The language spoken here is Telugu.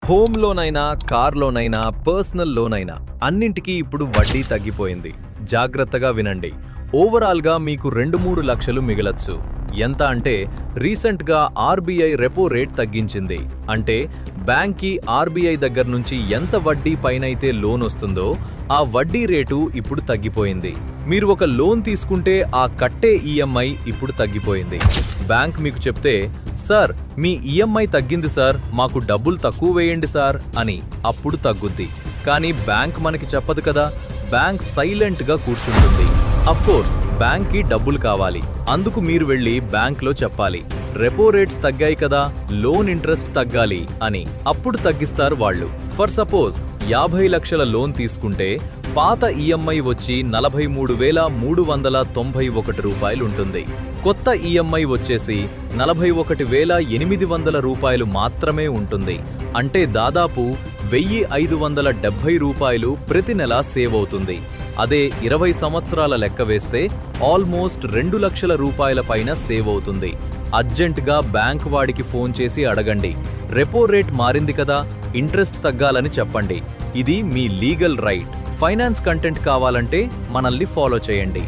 హోమ్ లోన్ అయినా, కార్ లోన్ అయినా, పర్సనల్ లోన్ అయినా అన్నింటికీ ఇప్పుడు వడ్డీ తగ్గిపోయింది. జాగ్రత్తగా వినండి. ఓవరాల్గా మీకు 2-3 లక్షలు మిగలచ్చు. ఎంత అంటే రీసెంట్గా ఆర్బీఐ రెపో రేట్ తగ్గించింది. అంటే బ్యాంక్కి ఆర్బీఐ దగ్గర నుంచి ఎంత వడ్డీ పైనైతే లోన్ వస్తుందో ఆ వడ్డీ రేటు ఇప్పుడు తగ్గిపోయింది. మీరు ఒక లోన్ తీసుకుంటే ఆ కట్టే ఈఎంఐ ఇప్పుడు తగ్గిపోయింది. బ్యాంక్ మీకు చెప్తే, సార్ మీ ఈఎంఐ తగ్గింది సార్, మాకు డబ్బులు తక్కువ వేయండి సార్ అని అప్పుడు తగ్గుద్ది. కానీ బ్యాంక్ మనకి చెప్పదు కదా. బ్యాంక్ సైలెంట్గా కూర్చుంటుంది. అఫ్కోర్స్ బ్యాంక్కి డబ్బులు కావాలి. అందుకు మీరు వెళ్ళి బ్యాంక్లో చెప్పాలి, రెపో రేట్స్ తగ్గాయి కదా, లోన్ ఇంట్రెస్ట్ తగ్గాలి అని. అప్పుడు తగ్గిస్తారు వాళ్ళు. ఫర్ సపోజ్ 50 లక్షల లోన్ తీసుకుంటే పాత ఈఎంఐ వచ్చి 43,391 రూపాయలు ఉంటుంది. కొత్త ఈఎంఐ వచ్చేసి 41,800 రూపాయలు మాత్రమే ఉంటుంది. అంటే దాదాపు 1,570 రూపాయలు ప్రతి నెల సేవ్ అవుతుంది. అదే 20 సంవత్సరాల లెక్క వేస్తే ఆల్మోస్ట్ 2 లక్షల రూపాయల పైన సేవ్ అవుతుంది. అర్జెంటుగా బ్యాంక్ వాడికి ఫోన్ చేసి అడగండి, రెపో రేట్ మారింది కదా, ఇంట్రెస్ట్ తగ్గాలని చెప్పండి. ఇది మీ లీగల్ రైట్. ఫైనాన్స్ కంటెంట్ కావాలంటే మనల్ని ఫాలో చేయండి.